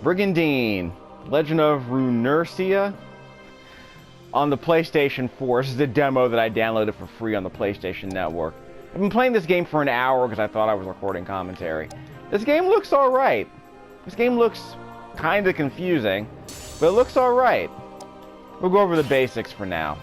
Brigandine, Legend of Runersia on the PlayStation 4. This is the demo that I downloaded for free on the PlayStation Network. I've been playing this game for an hour because I thought I was recording commentary. This game looks alright. This game looks kind of confusing, but it looks alright. We'll go over the basics for now.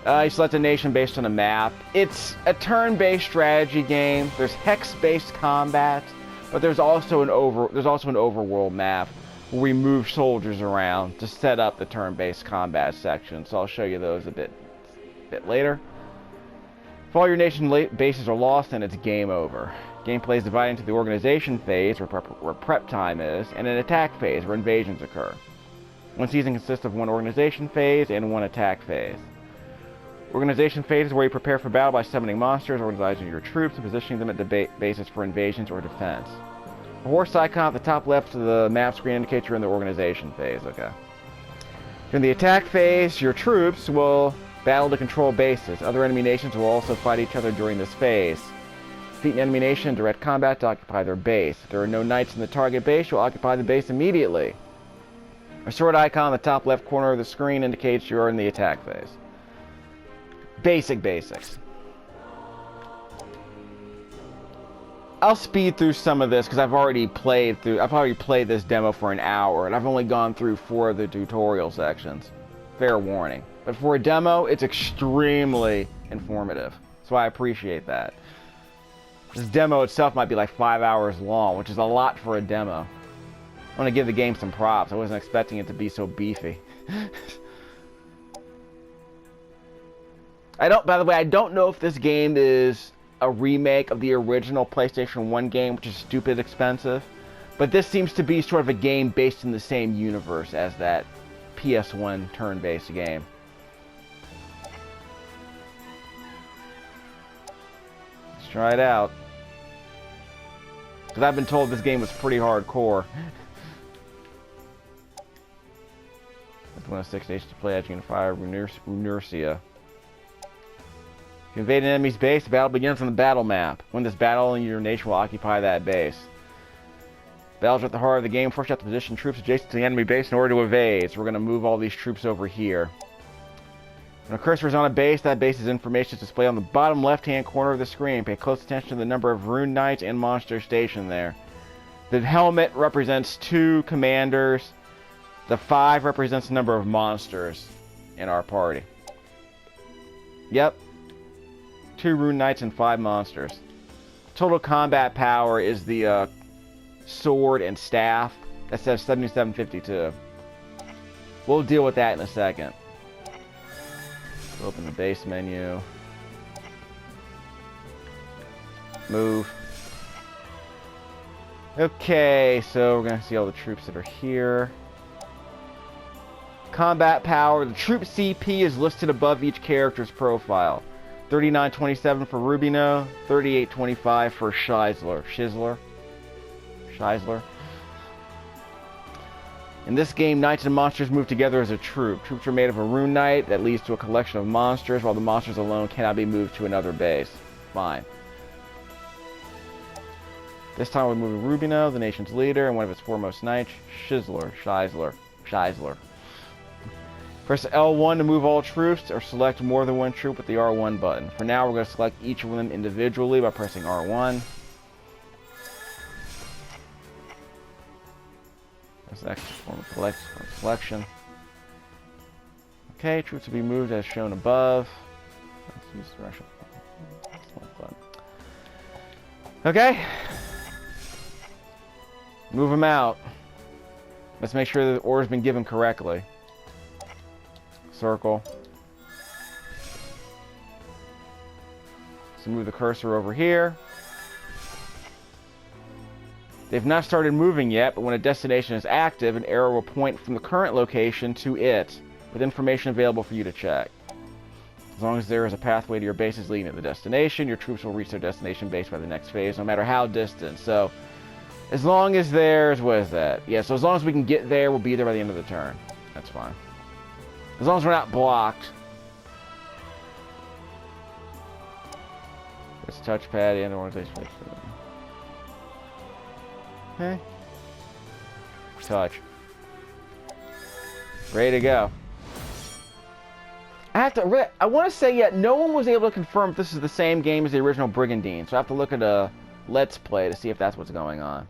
You select a nation based on a map. It's a turn-based strategy game. There's hex-based combat, but there's also an overworld map where we move soldiers around to set up the turn-based combat section. So I'll show you those a bit later. If all your nation bases are lost, then it's game over. Gameplay is divided into the organization phase, where prep time is, and an attack phase, where invasions occur. One season consists of one organization phase and one attack phase. Organization phase is where you prepare for battle by summoning monsters, organizing your troops, and positioning them at bases for invasions or defense. The horse icon at the top left of the map screen indicates you're in the organization phase. Okay. During the attack phase, your troops will battle to control bases. Other enemy nations will also fight each other during this phase. Defeat an enemy nation in direct combat to occupy their base. If there are no knights in the target base, you'll occupy the base immediately. A sword icon in the top left corner of the screen indicates you're in the attack phase. Basics. I'll speed through some of this because I've already played this demo for an hour, and I've only gone through 4 of the tutorial sections. Fair warning. But for a demo, it's extremely informative, so I appreciate that. This demo itself might be like 5 hours long, which is a lot for a demo. I want to give the game some props. I wasn't expecting it to be so beefy. By the way, I don't know if this game is a remake of the original PlayStation 1 game, which is stupid expensive, but this seems to be sort of a game based in the same universe as that PS1 turn-based game. Let's try it out. Because I've been told this game was pretty hardcore. That's one of 6 stations to play as you can fire Runersia. If you invade an enemy's base, the battle begins on the battle map. Win this battle, and your nation will occupy that base. Battles are at the heart of the game. First, you have to position troops adjacent to the enemy base in order to evade. So we're going to move all these troops over here. When a cursor is on a base, that base's information is displayed on the bottom left-hand corner of the screen. Pay close attention to the number of rune knights and monsters stationed there. The helmet represents 2 commanders. The 5 represents the number of monsters in our party. Yep. 2 rune knights and 5 monsters. Total combat power is the sword and staff. That says 7752. We'll deal with that in a second. Open the base menu. Move. Okay, so we're going to see all the troops that are here. Combat power. The troop CP is listed above each character's profile. 3927 for Rubino, 3825 for Scheizler. In this game, knights and monsters move together as a troop. Troops are made of a rune knight that leads to a collection of monsters, while the monsters alone cannot be moved to another base. Fine. This time we're moving Rubino, the nation's leader, and one of its foremost knights, Scheizler. Press L1 to move all troops, or select more than one troop with the R1 button. For now, we're going to select each of them individually by pressing R1. That's the extra form of selection. Okay, troops will be moved as shown above. Let's use the Russian button. Okay. Move them out. Let's make sure the order's been given correctly. Circle. So move the cursor over here. They've not started moving yet, but when a destination is active, an arrow will point from the current location to it, with information available for you to check. As long as there is a pathway to your bases leading to the destination, your troops will reach their destination base by the next phase, no matter how distant. So, as long as there's... what is that? Yeah, so as long as we can get there, we'll be there by the end of the turn. That's fine. As long as we're not blocked. It's touchpad and organization. Okay. touch. Ready to go. I want to say yet no one was able to confirm if this is the same game as the original Brigandine, so I have to look at a Let's Play to see if that's what's going on.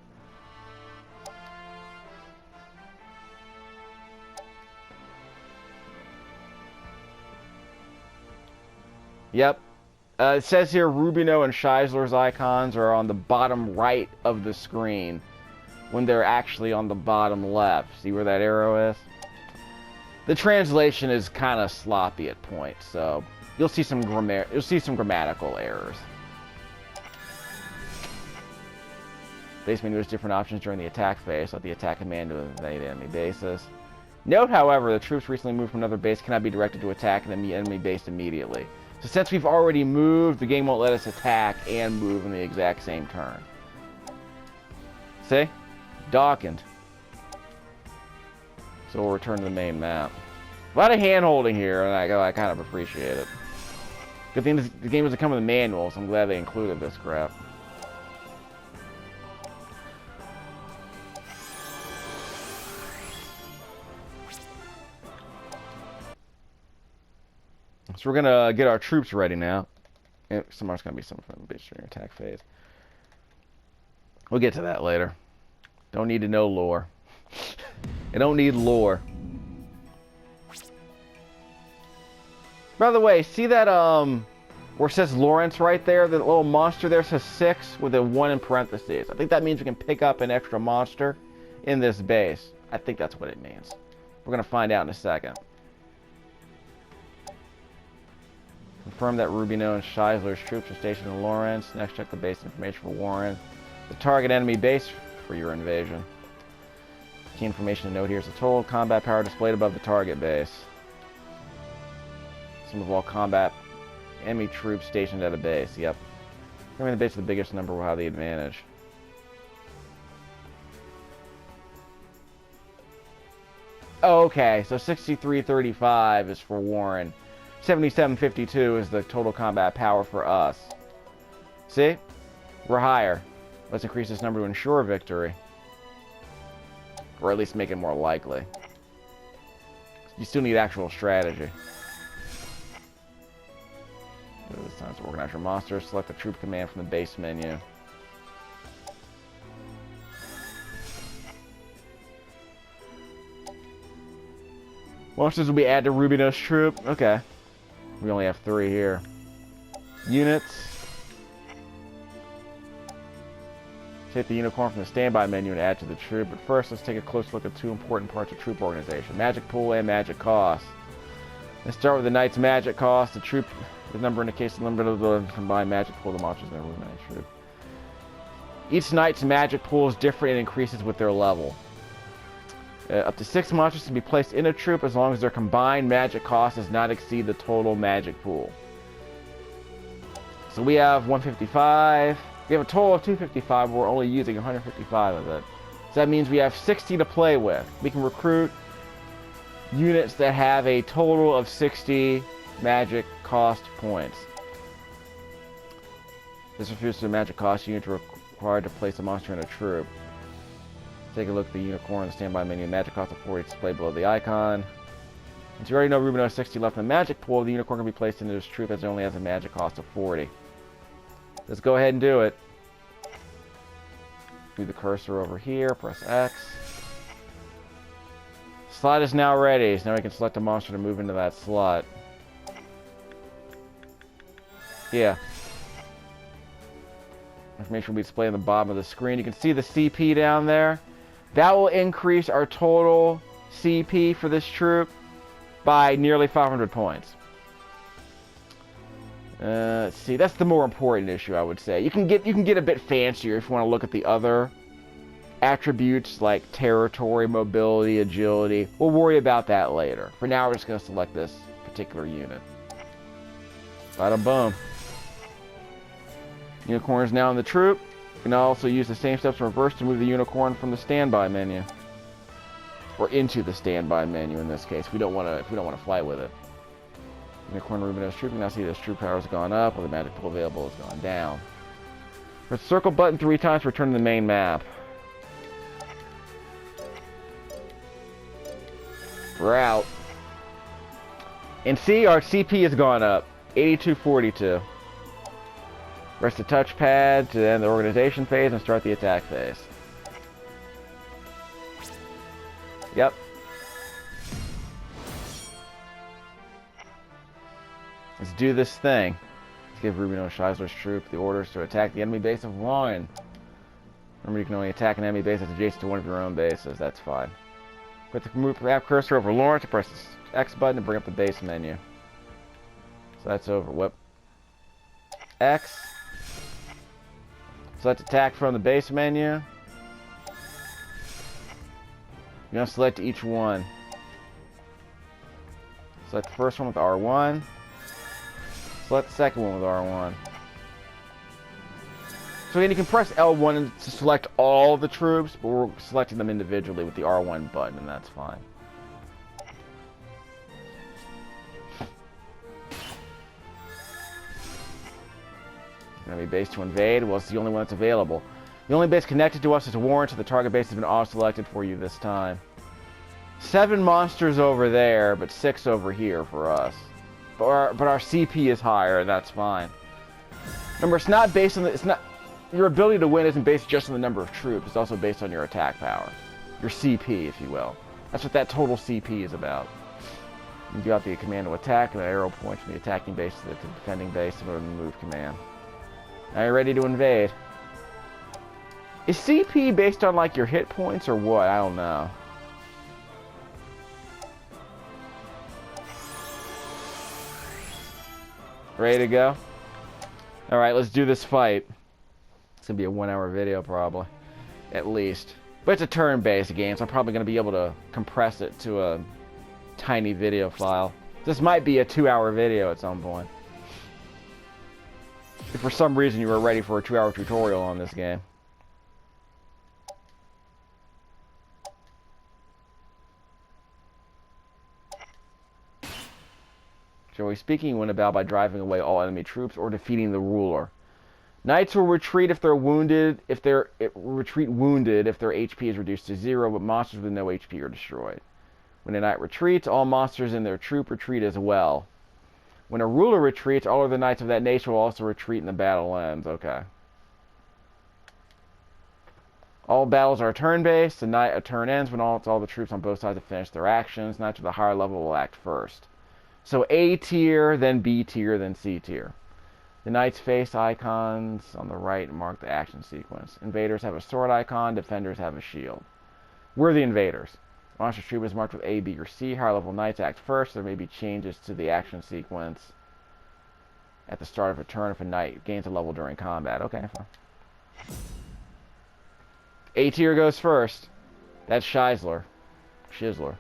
Yep. It says here Rubino and Scheisler's icons are on the bottom right of the screen when they're actually on the bottom left. See where that arrow is? The translation is kind of sloppy at points, so you'll see some grammatical errors. Base menu has different options during the attack phase. Let the attack command to invade enemy bases. Note, however, the troops recently moved from another base cannot be directed to attack an enemy base immediately. So since we've already moved, the game won't let us attack and move in the exact same turn. See? Darkened. So we'll return to the main map. A lot of hand-holding here, and I kind of appreciate it. Good thing the game doesn't come with a manual, so I'm glad they included this crap. So we're gonna get our troops ready now. Somewhere's gonna be some from the base during attack phase. We'll get to that later. Don't need to know lore. I don't need lore. By the way, see that where it says Lawrence right there? The little monster there says 6 with a 1 in parentheses. I think that means we can pick up an extra monster in this base. I think that's what it means. We're gonna find out in a second. Confirm that Rubino and Scheisler's troops are stationed in Lawrence. Next, check the base information for Warren. The target enemy base for your invasion. Key information to note here is the total combat power displayed above the target base. Sum of all combat enemy troops stationed at a base. Yep. Remember the base with the biggest number will have the advantage. Oh, okay, so 6335 is for Warren. 7752 is the total combat power for us. See? We're higher. Let's increase this number to ensure victory. Or at least make it more likely. You still need actual strategy. It's time to organize your monsters. Select the troop command from the base menu. Monsters will be added to Rubino's troop. Okay. We only have 3 here. Units. Take the unicorn from the standby menu and add to the troop. But first, let's take a close look at 2 important parts of troop organization. Magic pool and magic cost. Let's start with the knight's magic cost. The troop, the number indicates the limit of the combined magic pool of the monsters in the Rubino troop. Each knight's magic pool is different and increases with their level. Up to 6 monsters can be placed in a troop as long as their combined magic cost does not exceed the total magic pool. So we have 155. We have a total of 255, but we're only using 155 of it. So that means we have 60 to play with. We can recruit units that have a total of 60 magic cost points. This refers to the magic cost unit required to place a monster in a troop. Take a look at the unicorn in the standby menu. Magic cost of 40 displayed below the icon. Since you already know Rubino has 60 left in the magic pool, the unicorn can be placed into this troop as it only has a magic cost of 40. Let's go ahead and do it. Move the cursor over here, press X. Slot is now ready, so now we can select a monster to move into that slot. Yeah. Information will be displayed on the bottom of the screen. You can see the CP down there. That will increase our total CP for this troop by nearly 500 points. Let's see, that's the more important issue, I would say. You can get a bit fancier if you want to look at the other attributes like territory, mobility, agility. We'll worry about that later. For now, we're just going to select this particular unit. Bada boom. Unicorn is now in the troop. You can also use the same steps in reverse to move the unicorn from the standby menu, or into the standby menu in this case. If we don't want to fly with it. Unicorn Rubino's troop. You can now see this troop power has gone up, while the magic pool available has gone down. Press the circle button 3 times to return to the main map. We're out. And see, our CP has gone up. 8242. Press the touchpad to end the organization phase and start the attack phase. Yep. Let's do this thing. Let's give Rubino Scheisler's troop the orders to attack the enemy base of 1. Remember, you can only attack an enemy base that's adjacent to one of your own bases. That's fine. Put the app cursor over Lawrence to press the X button to bring up the base menu. So that's over. Whip. X. Select attack from the base menu. You're going to select each one. Select the first one with R1. Select the second one with R1. So again, you can press L1 to select all the troops, but we're selecting them individually with the R1 button, and that's fine. Enemy base to invade. Well, it's the only one that's available. The only base connected to us is Warren, so the target base has been auto-selected for you this time. 7 monsters over there, but 6 over here for us. But our CP is higher, and that's fine. Remember, it's not based on your ability to win isn't based just on the number of troops. It's also based on your attack power, your CP, if you will. That's what that total CP is about. You got the command to attack, and an arrow points from the attacking base to the defending base to the move command. Now you're ready to invade. Is CP based on like your hit points or what? I don't know. Ready to go? Alright, let's do this fight. It's going to be a 1-hour video probably. At least. But it's a turn-based game, so I'm probably going to be able to compress it to a tiny video file. This might be a 2-hour video at some point. If for some reason you were ready for a 2-hour tutorial on this game. Generally speaking, you win a battle by driving away all enemy troops or defeating the ruler. Knights will retreat if they're wounded. Retreat wounded if their HP is reduced to 0, but monsters with no HP are destroyed. When a knight retreats, all monsters in their troop retreat as well. When a ruler retreats, all of the knights of that nation will also retreat and the battle ends. Okay. All battles are turn-based. A turn ends when all the troops on both sides have finished their actions. Knights with a higher level will act first. So A tier, then B tier, then C tier. The knight's face icons on the right mark the action sequence. Invaders have a sword icon. Defenders have a shield. We're the invaders. Monster troop is marked with A, B, or C. Higher level knights act first. There may be changes to the action sequence at the start of a turn if a knight gains a level during combat. Okay, fine. A tier goes first. That's Scheisler. Scheisler.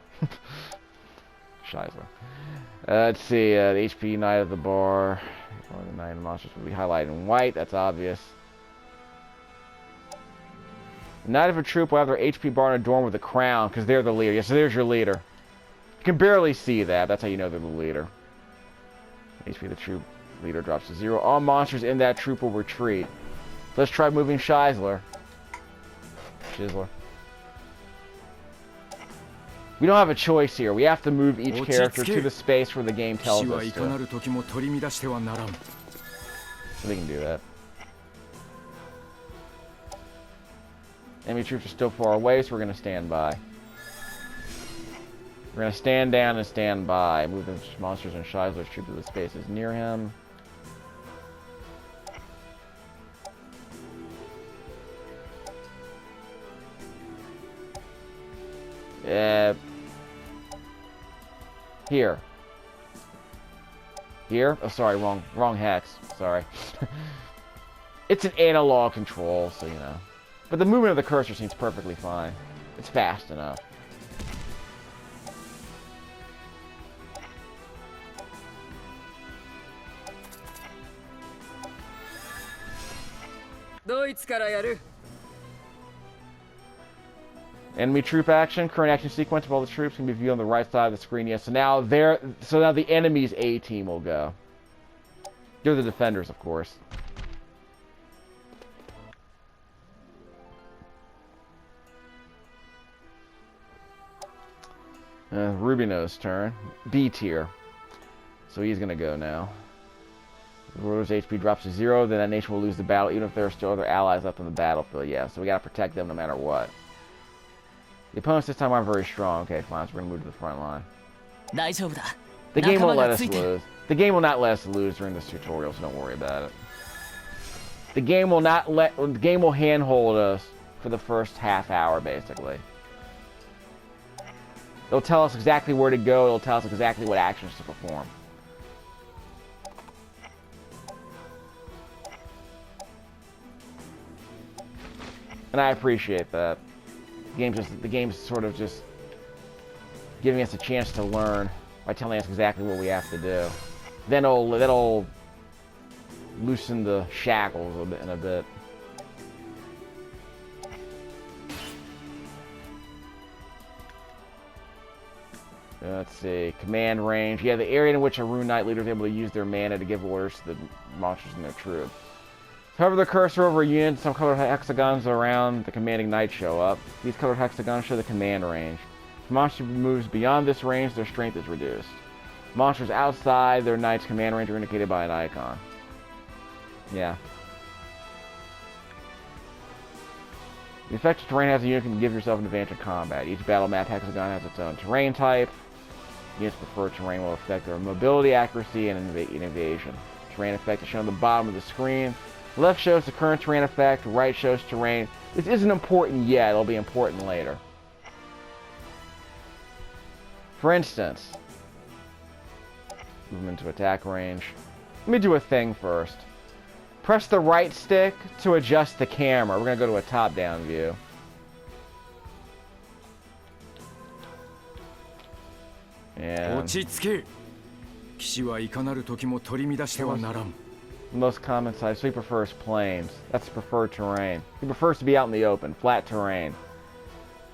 Let's see. The HP knight of the bar. Or the knight of monsters will be highlighted in white. That's obvious. The knight of a troop will have their HP bar adorned with a crown because they're the leader. Yes, so there's your leader. You can barely see that. That's how you know they're the leader. HP of the troop leader drops to 0. All monsters in that troop will retreat. So let's try moving Scheisler. We don't have a choice here. We have to move each character to the space where the game tells us to. So they can do that. Enemy troops are still far away, so we're going to stand by. We're going to stand down and stand by. Move the monsters and Scheisler's troop to the spaces near him. Here. Here? Oh, sorry, wrong hex. Sorry. It's an analog control, so you know. But the movement of the cursor seems perfectly fine. It's fast enough. Enemy troop action. Current action sequence of all the troops can be viewed on the right side of the screen. Yes, so now the enemy's A team will go. They're the defenders, of course. Rubino's turn. B tier. So he's gonna go now. The ruler's HP drops to 0, then that nation will lose the battle even if there are still other allies left on the battlefield. Yeah, so we gotta protect them no matter what. The opponents this time aren't very strong. Okay, fine, so we're gonna move to the front line. The game won't let us lose. The game will not let us lose during this tutorial, so don't worry about it. The game will handhold us for the first half hour, basically. It'll tell us exactly where to go. It'll tell us exactly what actions to perform. And I appreciate that. The game's sort of just giving us a chance to learn by telling us exactly what we have to do. Then it'll loosen the shackles in a bit. Let's see. Command range. Yeah, the area in which a Rune Knight leader is able to use their mana to give orders to the monsters and their troops. Hover the cursor over a unit, some colored hexagons around the commanding knight show up. These colored hexagons show the command range. If a monster moves beyond this range, their strength is reduced. Monsters outside their knight's command range are indicated by an icon. Yeah. The effective terrain has a unit can give yourself an advantage in combat. Each battle map hexagon has its own terrain type. Units' preferred terrain will affect their mobility, accuracy, and evasion. Terrain effect is shown at the bottom of the screen. Left shows the current terrain effect, right shows terrain. This isn't important yet, it'll be important later. For instance, movement to attack range. Let me do a thing first. Press the right stick to adjust the camera. We're going to go to a top-down view. And most common size, so he prefers plains. That's preferred terrain. He prefers to be out in the open, flat terrain.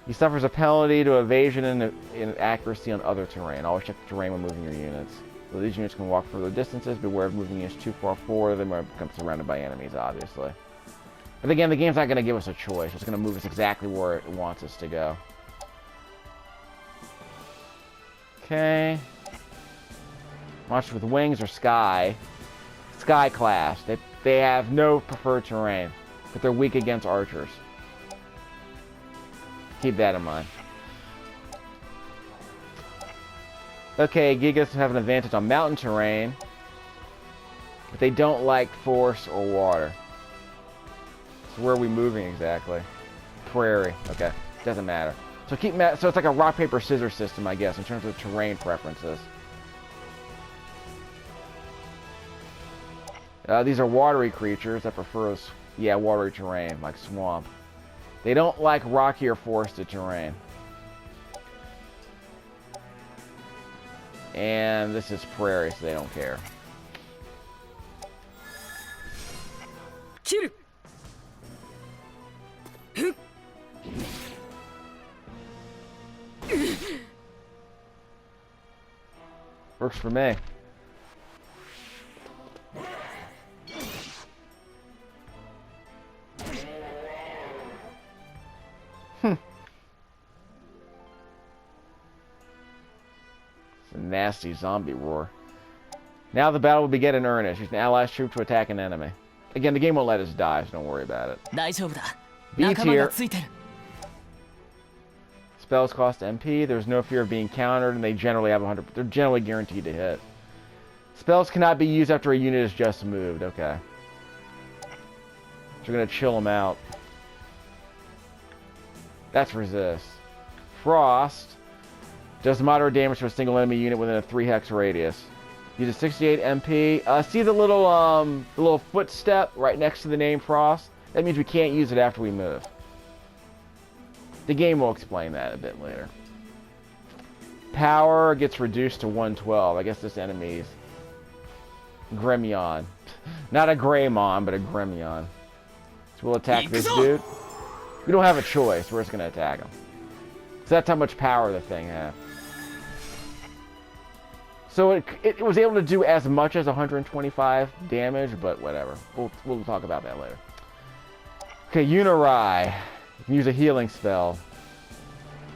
He suffers a penalty to evasion and accuracy on other terrain. Always check the terrain when moving your units. So these units can walk further distances. Beware of moving units too far forward. They might become surrounded by enemies, obviously. But again, the game's not going to give us a choice. It's going to move us exactly where it wants us to go. Okay. Monsters with wings or sky. Sky class. They have no preferred terrain, but they're weak against archers. Keep that in mind. Okay, Gigas have an advantage on mountain terrain, but they don't like force or water. So where are we moving exactly? Prairie. Okay, doesn't matter. So so it's like a rock paper scissors system, I guess, in terms of terrain preferences. These are watery creatures that prefer, watery terrain, like swamp. They don't like rocky or forested terrain. And this is prairie, so they don't care. Works for me. Nasty zombie roar. Now the battle will begin in earnest. Use an allied troop to attack an enemy. Again, the game won't let us die, so don't worry about it. B tier. Spells cost MP. There's no fear of being countered, and they generally have 100. They're generally guaranteed to hit. Spells cannot be used after a unit is just moved. Okay. So we're gonna chill them out. That's resist. Frost. Does moderate damage to a single enemy unit within a 3-hex radius. Uses 68 MP. See the little footstep right next to the name Frost? That means we can't use it after we move. The game will explain that a bit later. Power gets reduced to 112. I guess this enemy's Gremyon. Not a Greymon, but a Gremyon. So we'll attack this dude. We don't have a choice. We're just going to attack him. So that's how much power the thing has. So it was able to do as much as 125 damage, but whatever. We'll talk about that later. Okay, Unirai. You can use a healing spell.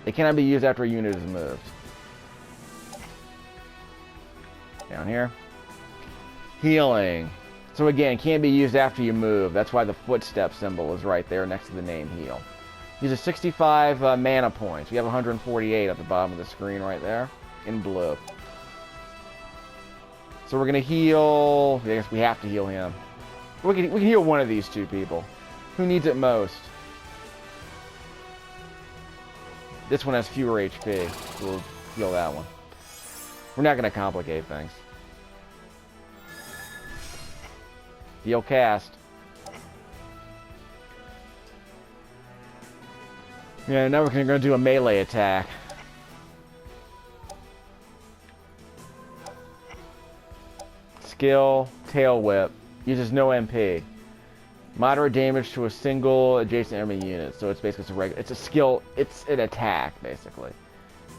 It cannot be used after a unit is moved. Down here. Healing. So again, can't be used after you move. That's why the footstep symbol is right there next to the name heal. Uses 65 mana points. You have 148 at the bottom of the screen right there in blue. So we're going to heal... I guess we have to heal him. We can heal one of these two people. Who needs it most? This one has fewer HP. So we'll heal that one. We're not going to complicate things. Heal cast. Yeah, now we're going to do a melee attack. Skill, tail whip. Uses no MP. Moderate damage to a single adjacent enemy unit. So it's basically it's a skill, it's an attack, basically.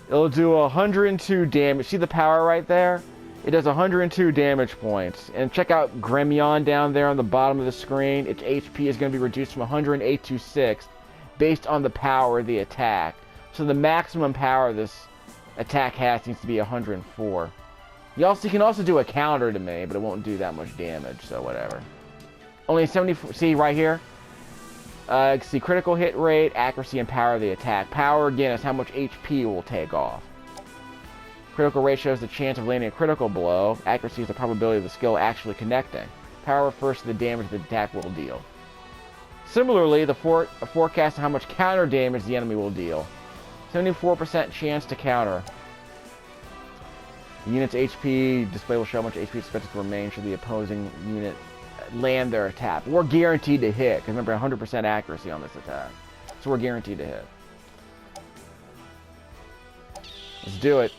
It'll do 102 damage. See the power right there? It does 102 damage points. And check out Gremyon down there on the bottom of the screen. Its HP is going to be reduced from 108 to 6 based on the power of the attack. So the maximum power this attack has needs to be 104. You can also do a counter to me, but it won't do that much damage, so whatever. Only 74, see right here? See critical hit rate, accuracy, and power of the attack. Power, again, is how much HP it will take off. Critical rate shows the chance of landing a critical blow. Accuracy is the probability of the skill actually connecting. Power refers to the damage the attack will deal. Similarly, a forecast of how much counter damage the enemy will deal. 74% chance to counter. The unit's HP display will show how much HP is expected to remain should the opposing unit land their attack. We're guaranteed to hit, because remember, 100% accuracy on this attack. So we're guaranteed to hit. Let's do it.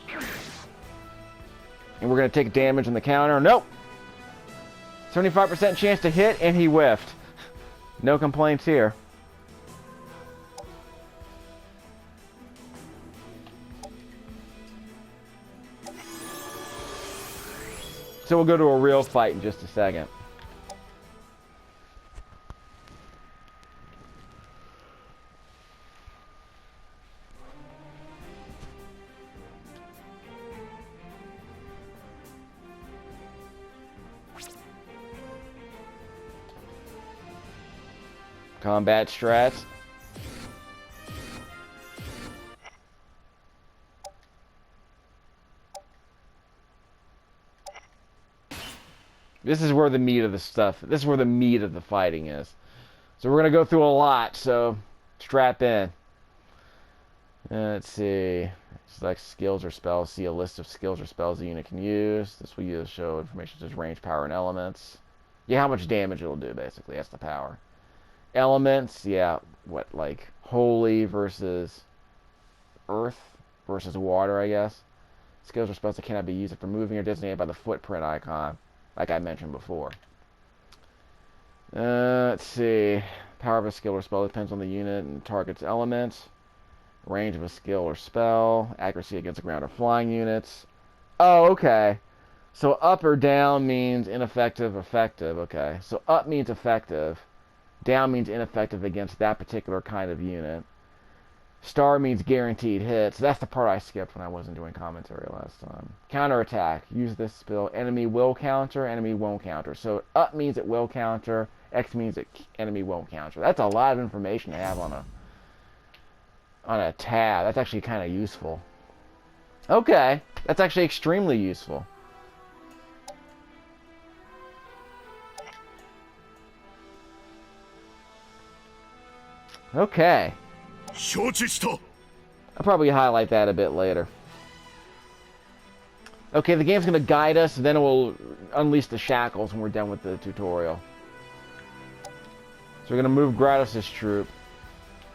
And we're going to take damage on the counter. Nope! 75% chance to hit, and he whiffed. No complaints here. So we'll go to a real fight in just a second. Combat strats. This is where the meat of the stuff, this is where the meat of the fighting is. So we're going to go through a lot, so strap in. Let's see. Select skills or spells. See a list of skills or spells the unit can use. This will use show information such as range, power, and elements. Yeah, how much damage it'll do, basically. That's the power. Elements, yeah, what, like holy versus earth versus water, I guess. Skills or spells that cannot be used if removing or designated by the footprint icon, like I mentioned before. Let's see. Power of a skill or spell depends on the unit and target's elements. Range of a skill or spell. Accuracy against the ground or flying units. Oh, okay. So up or down means ineffective, effective. Okay. So up means effective. Down means ineffective against that particular kind of unit. Star means guaranteed hits. That's the part I skipped when I wasn't doing commentary last time. Counterattack. Use this spell. Enemy will counter. Enemy won't counter. So up means it will counter. X means it enemy won't counter. That's a lot of information to have on a tab. That's actually kind of useful. Okay. That's actually extremely useful. Okay. I'll probably highlight that a bit later. Okay, the game's going to guide us, then it will unleash the shackles when we're done with the tutorial. So we're going to move Grados' troop.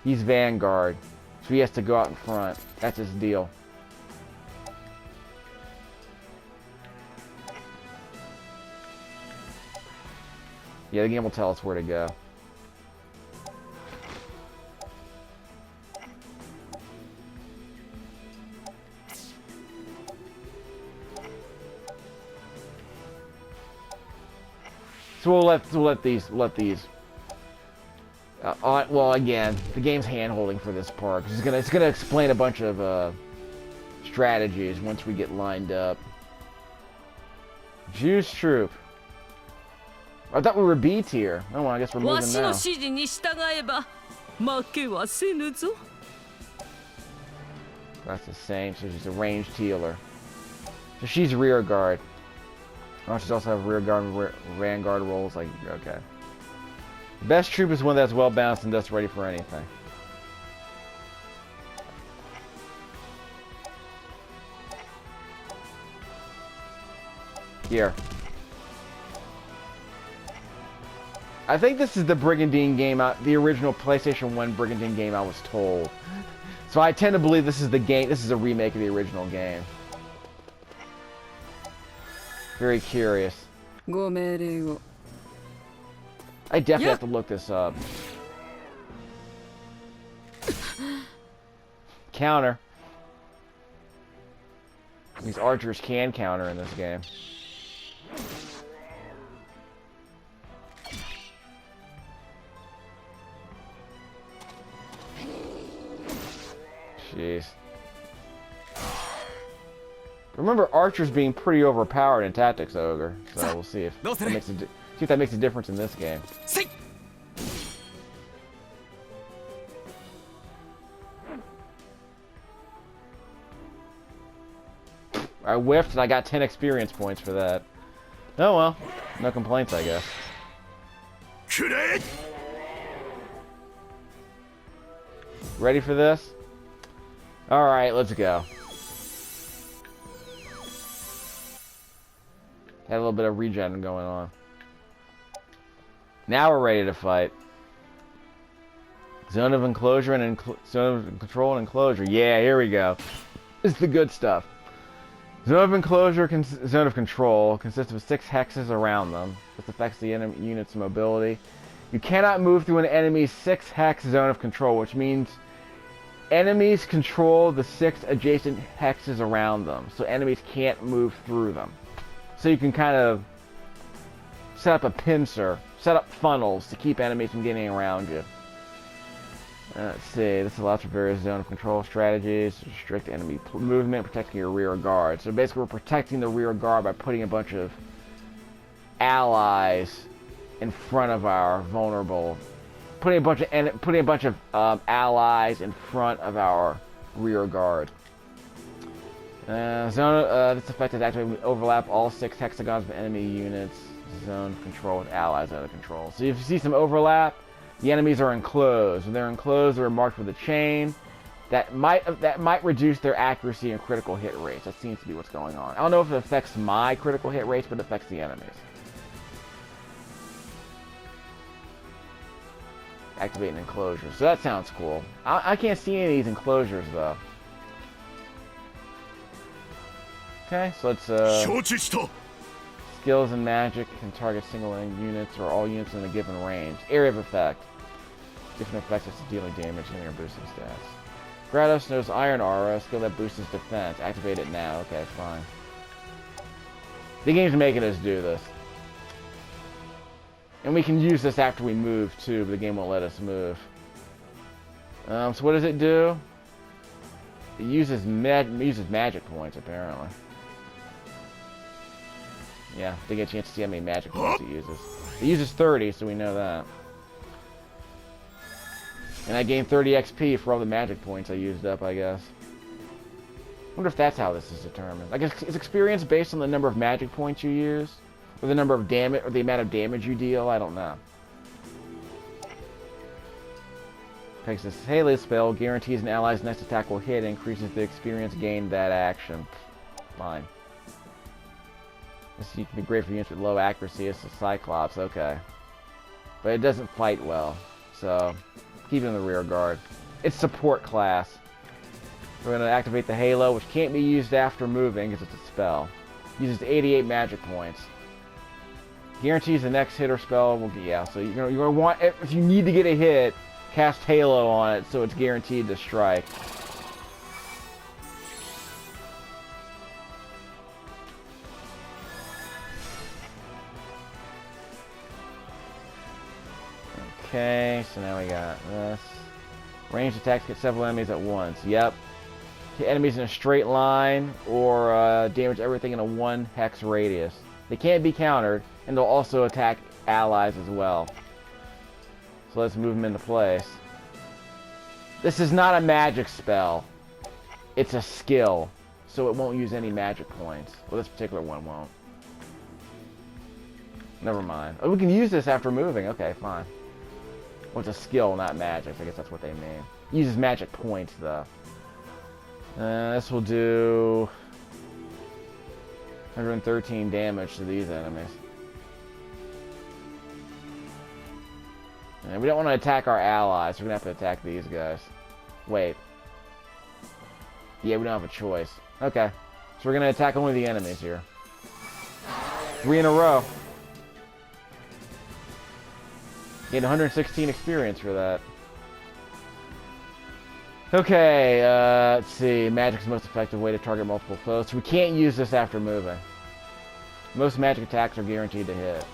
He's Vanguard, so he has to go out in front. That's his deal. Yeah, the game will tell us where to go. So we'll let these. Well, again, the game's hand-holding for this part. It's gonna explain a bunch of strategies once we get lined up. Juice Troop. I thought we were B tier. Oh, well, I guess we're moving now. That's the same, so she's a ranged healer. So she's rear guard. Oh, she's also have rear guard and vanguard rolls. Like, okay. Best troop is one that's well balanced and thus ready for anything. Here. I think this is the Brigandine game the original PlayStation 1 Brigandine game I was told. So I tend to believe this is the game, this is a remake of the original game. Very curious. I definitely have to look this up. Counter. These archers can counter in this game. Jeez. Remember archers being pretty overpowered in Tactics Ogre, so we'll see if that makes a difference in this game. I whiffed and I got 10 experience points for that. Oh well, no complaints, I guess. Ready for this? Alright, let's go. Had a little bit of regen going on. Now we're ready to fight. Zone of enclosure and zone of control and enclosure. Yeah, here we go. This is the good stuff. Zone of enclosure, zone of control consists of 6 hexes around them. This affects the enemy unit's mobility. You cannot move through an enemy's 6 hex zone of control, which means enemies control the 6 adjacent hexes around them, so enemies can't move through them. So you can kind of set up a pincer, set up funnels to keep enemies from getting around you. Let's see, this allows for various zone of control strategies, restrict enemy movement, protecting your rear guard. So basically we're protecting the rear guard by putting a bunch of allies in front of our vulnerable, putting a bunch of allies in front of our rear guard. This effect is activated when we overlap all 6 hexagons of enemy units. Zone of control with allies out of control. So if you see some overlap, the enemies are enclosed. When they're enclosed, they're marked with a chain. That might reduce their accuracy and critical hit rates. That seems to be what's going on. I don't know if it affects my critical hit rates, but it affects the enemies. Activate an enclosure. So that sounds cool. I can't see any of these enclosures though. Okay, so let's skills and magic can target single units or all units in a given range. Area of effect. Different effects as dealing damage and your boosting stats. Grados knows Iron Aura, skill that boosts his defense. Activate it now. Okay, fine. The game's making us do this. And we can use this after we move too, but the game won't let us move. So what does it do? It uses magic points apparently. Yeah, to get a chance to see how many magic points it uses. It uses 30, so we know that. And I gained 30 XP for all the magic points I used up, I guess. Wonder if that's how this is determined. I guess is experience based on the number of magic points you use? Or the number of damage, or the amount of damage you deal? I don't know. Takes this Halo spell, guarantees an ally's next attack will hit, increases the experience gained that action. Fine. This can be great for units with low accuracy. It's a Cyclops, okay. But it doesn't fight well, so keep it in the rear guard. It's support class. We're going to activate the Halo, which can't be used after moving because it's a spell. Uses 88 magic points. Guarantees the next hit or spell will get, yeah, so you're going to want, if you need to get a hit, cast Halo on it so it's guaranteed to strike. Okay, so now we got this. Ranged attacks hit several enemies at once. Yep. Hit enemies in a straight line or damage everything in a 1 hex radius. They can't be countered, and they'll also attack allies as well. So let's move them into place. This is not a magic spell. It's a skill, so it won't use any magic points. Well, this particular one won't. Never mind. Oh, we can use this after moving. Okay, fine. Well, it's a skill, not magic. I guess that's what they mean. It uses magic points, though. This will do 113 damage to these enemies. And we don't want to attack our allies. We're going to have to attack these guys. Wait. Yeah, we don't have a choice. Okay. So we're going to attack only the enemies here. 3 in a row. Gained 116 experience for that. Okay, let's see. Magic's the most effective way to target multiple foes. So we can't use this after moving. Most magic attacks are guaranteed to hit.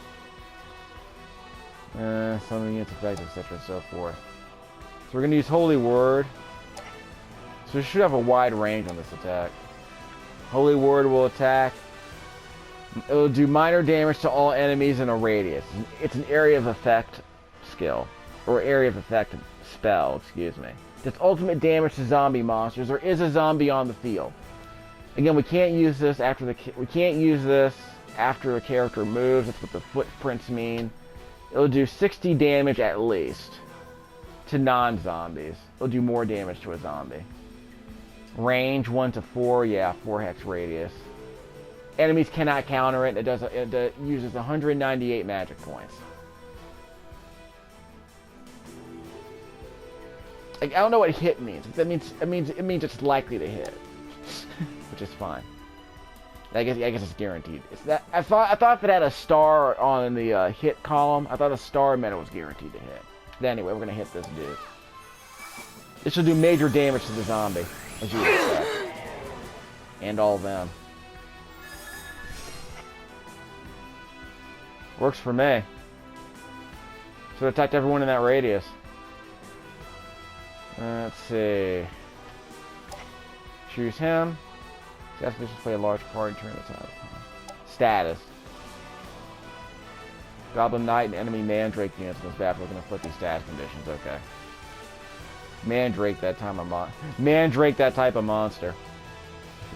Some units effective, etc. and so forth. So we're going to use Holy Word. So we should have a wide range on this attack. Holy Word will attack. It will do minor damage to all enemies in a radius. It's an area of effect skill. Or area of effect spell, excuse me. Does ultimate damage to zombie monsters. There is a zombie on the field. Again, we can't use this after the character moves. That's what the footprints mean. It'll do 60 damage at least to non-zombies. It'll do more damage to a zombie. Range 1 to 4, yeah, 4 hex radius. Enemies cannot counter it. It uses 198 magic points. I don't know what hit means. It means it's likely to hit, which is fine. I guess it's guaranteed. I thought if it had a star on the hit column, I thought a star meant it was guaranteed to hit. But anyway, we're gonna hit this dude. This will do major damage to the zombie, as you would expect, and all of them. Works for me. Should attack everyone in that radius. Let's see. Choose him. Status missions play a large part during the time. Status. Goblin Knight and enemy Mandrake units in this battle can inflict these status conditions. Okay. Mandrake that type of monster.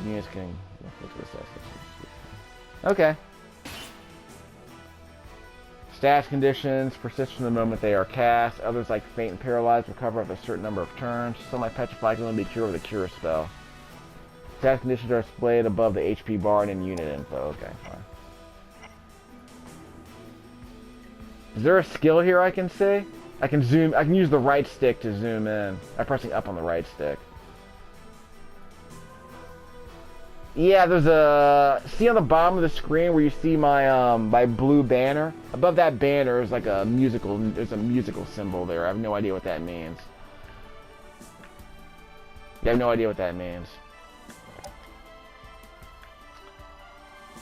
Units can inflict this status conditions. Okay. Status conditions persist from the moment they are cast. Others, like faint and paralyzed, recover after a certain number of turns. Some, like petrified, can only be cured with a cure spell. Status conditions are displayed above the HP bar and in unit info. Okay, fine. Is there a skill here I can see? I can zoom. I can use the right stick to zoom in by pressing up on the right stick. Yeah, there's a... See on the bottom of the screen where you see my my blue banner? Above that banner is like a musical... There's a musical symbol there. I have no idea what that means. I have no idea what that means.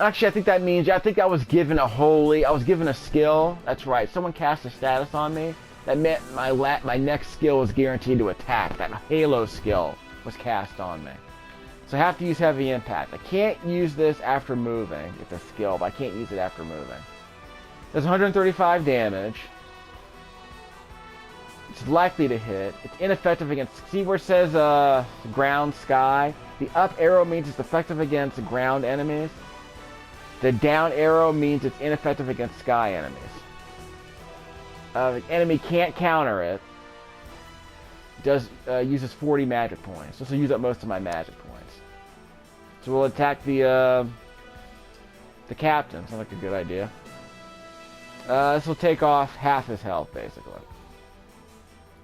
Actually, I think that means... I think I was given a holy... I was given a skill. That's right. Someone cast a status on me. That meant my next skill was guaranteed to attack. That Halo skill was cast on me. So I have to use Heavy Impact. I can't use this after moving. It's a skill, but I can't use it after moving. Does 135 damage. It's likely to hit. It's ineffective against... See where it says ground, sky? The up arrow means it's effective against ground enemies. The down arrow means it's ineffective against sky enemies. The enemy can't counter it. Uses 40 magic points. This will use up most of my magic points. So we'll attack the captain. Sounds like a good idea. This will take off half his health, basically.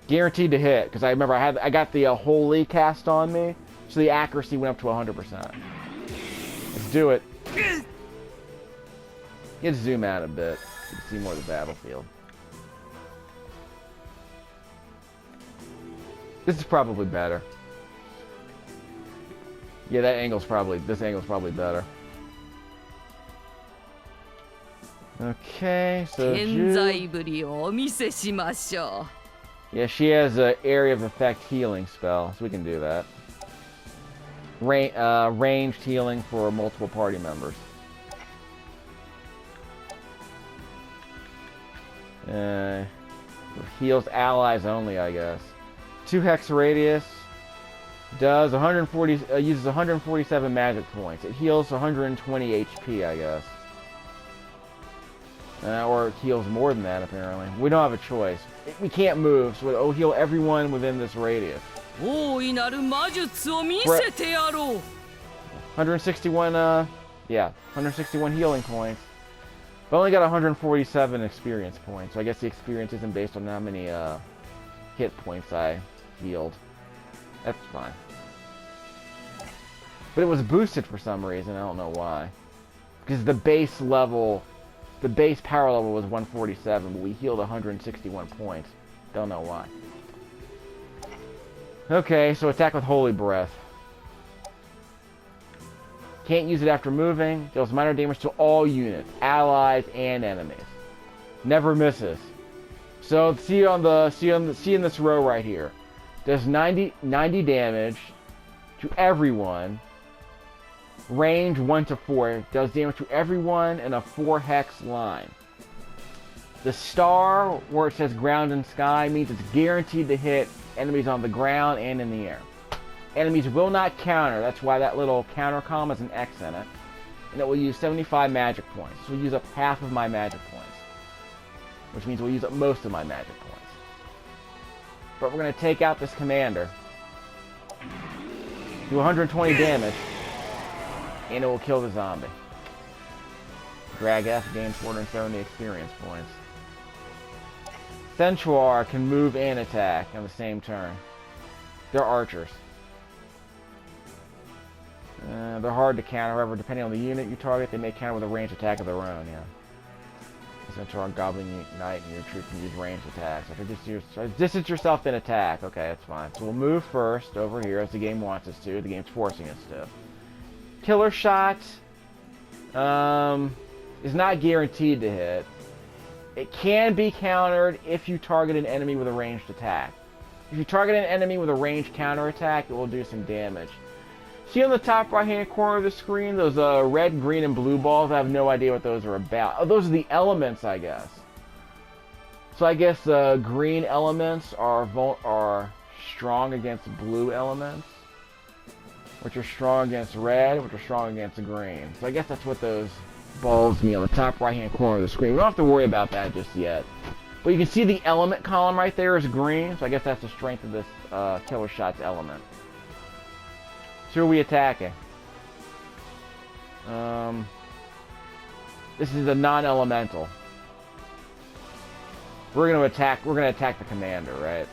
Guaranteed to hit, because I remember I got the holy cast on me, so the accuracy went up to 100%. Let's do it. Let's zoom out a bit. You can see more of the battlefield. This is probably better. Yeah, this angle's probably better. Okay, so yeah, she has an area of effect healing spell, so we can do that. Ranged healing for multiple party members. Heals allies only, I guess. 2 hex radius. Does 140, uses 147 magic points. It heals 120 HP, I guess. Or it heals more than that, apparently. We don't have a choice. We can't move, so it'll heal everyone within this radius. 161, yeah, 161 healing points. But only got 147 experience points, so I guess the experience isn't based on how many hit points I healed. That's fine. But it was boosted for some reason, I don't know why. Because the base level, the base power level was 147, but we healed 161 points. Don't know why. Okay, so attack with Holy Breath. Can't use it after moving. Deals minor damage to all units, allies, and enemies. Never misses. So see in this row right here. Does 90 damage to everyone. Range 1 to 4. Does damage to everyone in a 4 hex line. The star where it says ground and sky means it's guaranteed to hit enemies on the ground and in the air. Enemies will not counter. That's why that little counter column has an X in it. And it will use 75 magic points. So we'll use up half of my magic points. Which means we'll use up most of my magic points. But we're going to take out this commander. Do 120 damage. And it will kill the zombie. Drag F gains 470 experience points. Centaur can move and attack on the same turn. They're archers. They're hard to counter, however, depending on the unit you target, they may counter with a ranged attack of their own, yeah. Centaur and Goblin Knight and your troop can use ranged attacks. Distance yourself, then attack. Okay, that's fine. So we'll move first over here, as the game wants us to. The game's forcing us to. Killer Shot is not guaranteed to hit. It can be countered if you target an enemy with a ranged attack. If you target an enemy with a ranged counter attack, it will do some damage. See on the top right hand corner of the screen, those red, green, and blue balls? I have no idea what those are about. Oh, those are the elements, I guess. So I guess green elements are strong against blue elements, which are strong against red, which are strong against green. So I guess that's what those balls mean on the top right hand corner of the screen. We don't have to worry about that just yet. But you can see the element column right there is green, so I guess that's the strength of this Killer Shot's element. So who are we attacking? This is a non-elemental. We're gonna attack the commander, right?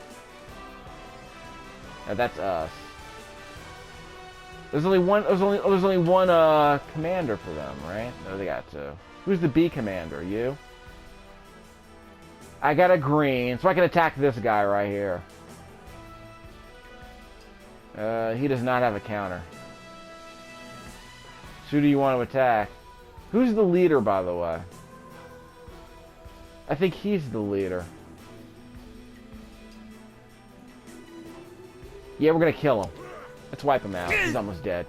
That's us. There's only one commander for them, right? No, they got two. Who's the B commander? You? I got a green, so I can attack this guy right here. He does not have a counter. So who do you want to attack? Who's the leader, by the way? I think he's the leader. Yeah, we're gonna kill him. Let's wipe him out. He's almost dead.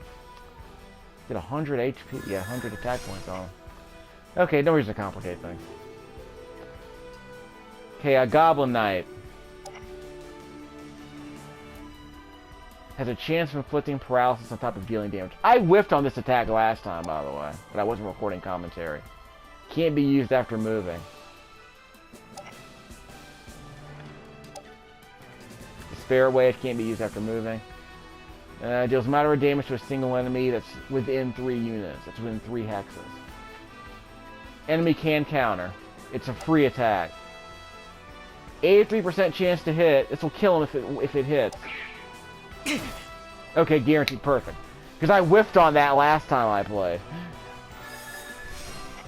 Did 100 HP? Yeah, 100 attack points on him. Okay, no reason to complicate things. Okay, a Goblin Knight has a chance of inflicting paralysis on top of dealing damage. I whiffed on this attack last time, by the way, but I wasn't recording commentary. Can't be used after moving. The Spirit Wave can't be used after moving. Deals moderate damage to a single enemy that's within 3 units. That's within 3 hexes. Enemy can counter. It's a free attack. 83% chance to hit. This will kill him if it hits. Okay, guaranteed, perfect. Because I whiffed on that last time I played.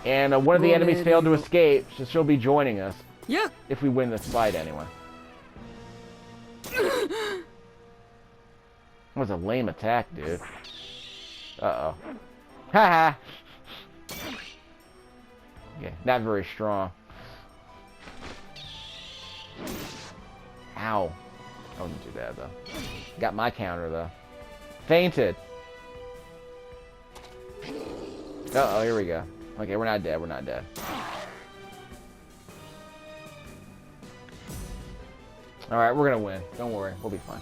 And one of the enemies failed to escape, so she'll be joining us. Yeah. If we win this fight, anyway. That was a lame attack, dude. Uh-oh. Haha! Yeah, not very strong. Ow. That wasn't too bad, though. Got my counter, though. Fainted. Uh-oh, here we go. Okay, we're not dead, we're not dead. Alright, we're gonna win. Don't worry, we'll be fine.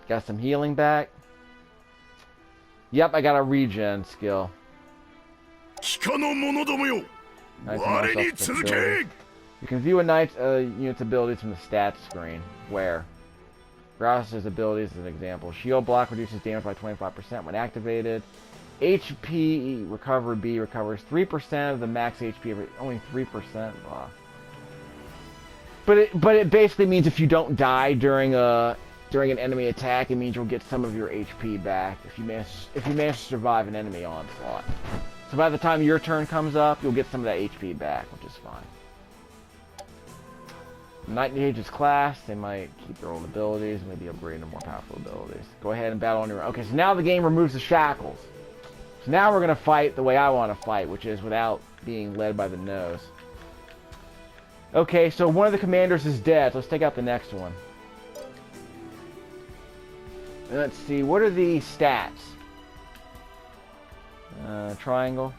Got some healing back. Yep, I got a regen skill. Nice. You can view a knight's unit's abilities from the stats screen. Where? Browser's abilities as an example. Shield block reduces damage by 25% when activated. HP recover B recovers 3% of the max HP. Only 3%. Wow. But it basically means if you don't die during an enemy attack, it means you'll get some of your HP back if you manage to survive an enemy onslaught. So by the time your turn comes up, you'll get some of that HP back, which is fine. Knight engages class, they might keep their old abilities, maybe upgrade to more powerful abilities. Go ahead and battle on your own. Okay, so now the game removes the shackles. So now we're going to fight the way I want to fight, which is without being led by the nose. Okay, so one of the commanders is dead, so let's take out the next one. Let's see, what are the stats? Triangle.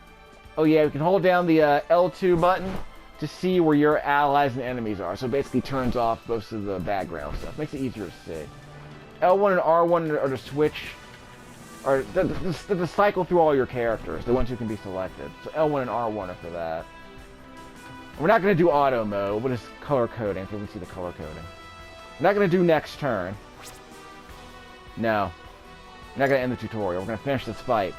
Oh yeah, we can hold down the L2 button to see where your allies and enemies are. So it basically turns off most of the background stuff. Makes it easier to see. L1 and R1 are to switch, or the cycle through all your characters, the ones who can be selected. So L1 and R1 are for that. We're not going to do auto mode, we'll just color coding, so we can see the color coding. We're not going to do next turn. No. We're not going to end the tutorial, we're going to finish this fight.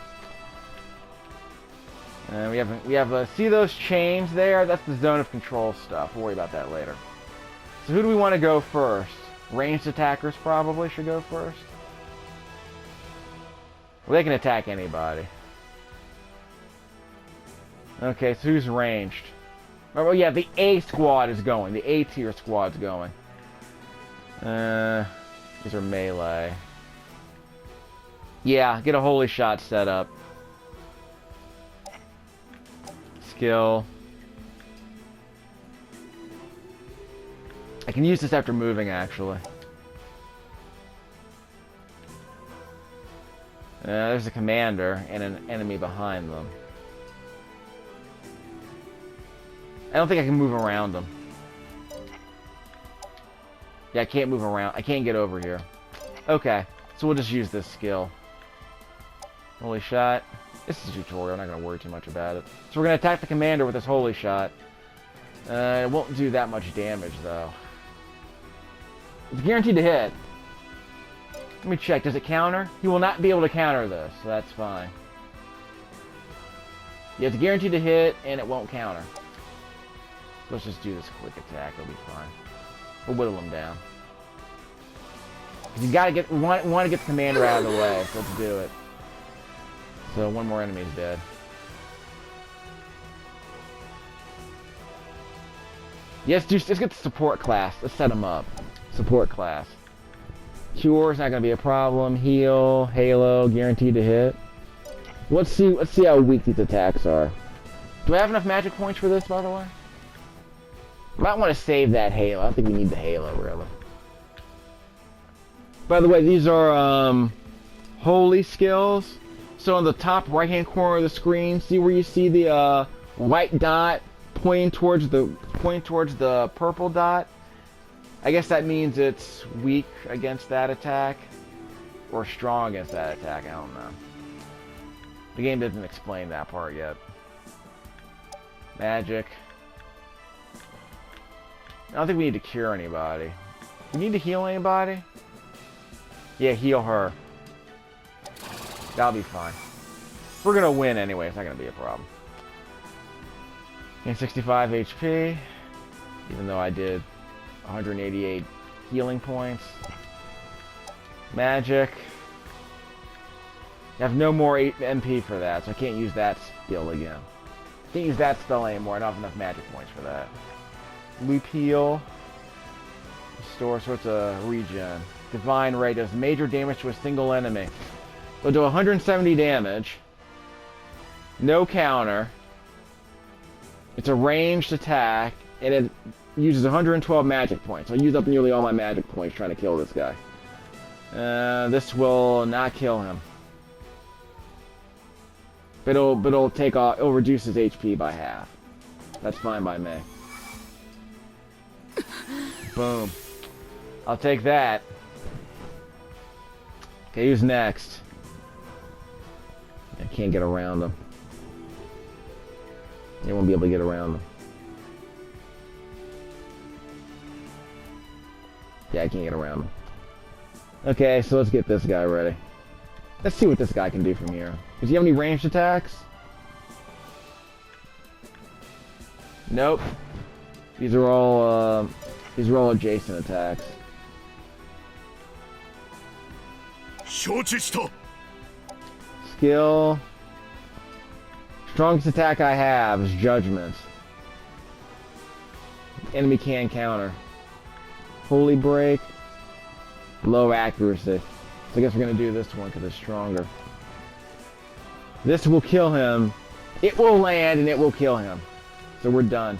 And we have see those chains there? That's the zone of control stuff. We'll worry about that later. So who do we want to go first? Ranged attackers probably should go first. Well, they can attack anybody. Okay, so who's ranged? Oh yeah, the A squad is going. The A tier squad's going. These are melee. Yeah, get a holy shot set up. Skill. I can use this after moving, actually. There's a commander and an enemy behind them. I don't think I can move around them. Yeah, I can't move around. I can't get over here. Okay, so we'll just use this skill. Holy shot. This is a tutorial, I'm not going to worry too much about it. So we're going to attack the commander with this holy shot. It won't do that much damage, though. It's guaranteed to hit. Let me check, does it counter? He will not be able to counter this, so that's fine. Yeah, it's guaranteed to hit, and it won't counter. Let's just do this quick attack, it'll be fine. We'll whittle him down. You gotta get, we want to get the commander out of the way, so let's do it. So one more enemy's dead. Yes, let's get the support class. Let's set him up. Support class. Cure's not gonna be a problem. Heal, Halo, guaranteed to hit. Let's see how weak these attacks are. Do I have enough magic points for this, by the way? I might want to save that Halo. I don't think we need the Halo, really. By the way, these are holy skills. So on the top right-hand corner of the screen, see where you see the white dot pointing towards the purple dot? I guess that means it's weak against that attack, or strong against that attack. I don't know. The game doesn't explain that part yet. Magic. I don't think we need to cure anybody. We need to heal anybody? Yeah, heal her. That'll be fine. We're gonna win anyway, it's not gonna be a problem. Gain 65 HP, even though I did 188 healing points. Magic. I have no more MP for that, so I can't use that skill again. Can't use that spell anymore, I don't have enough magic points for that. Loop heal. Restore sorts of regen. Divine Ray does major damage to a single enemy. It'll do 170 damage. No counter. It's a ranged attack, and it uses 112 magic points. I'll use up nearly all my magic points trying to kill this guy. This will not kill him. But it'll reduce his HP by half. That's fine by me. Boom. I'll take that. Okay, who's next? I can't get around them. You won't be able to get around them. Yeah, I can't get around them. Okay, so let's get this guy ready. Let's see what this guy can do from here. Does he have any ranged attacks? Nope. These are all adjacent attacks. Skill. Strongest attack I have is Judgment. Enemy can counter. Holy Break. Low accuracy. So I guess we're going to do this one because it's stronger. This will kill him. It will land and it will kill him. So we're done.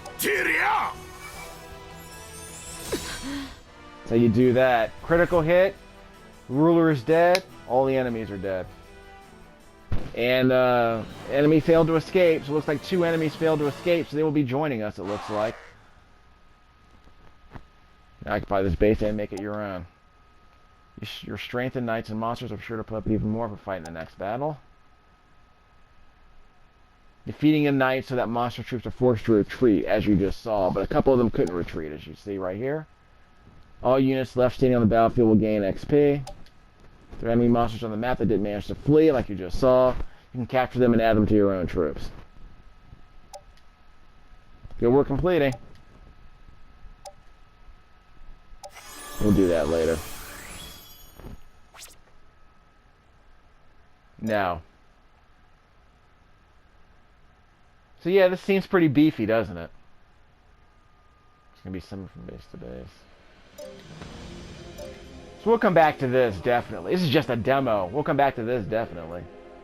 So you do that. Critical hit. Ruler is dead. All the enemies are dead. And enemy failed to escape. So it looks like 2 enemies failed to escape. So they will be joining us, it looks like. Now occupy this base and make it your own. Your strengthened knights and monsters are sure to put up even more for fighting the next battle. Defeating a knight so that monster troops are forced to retreat, as you just saw. But a couple of them couldn't retreat, as you see right here. All units left standing on the battlefield will gain XP. There are enemy monsters on the map that didn't manage to flee, like you just saw. You can capture them and add them to your own troops. Good work completing. We'll do that later. Now. So yeah, this seems pretty beefy, doesn't it? It's going to be something from base to base. So we'll come back to this, definitely. This is just a demo. We'll come back to this, definitely.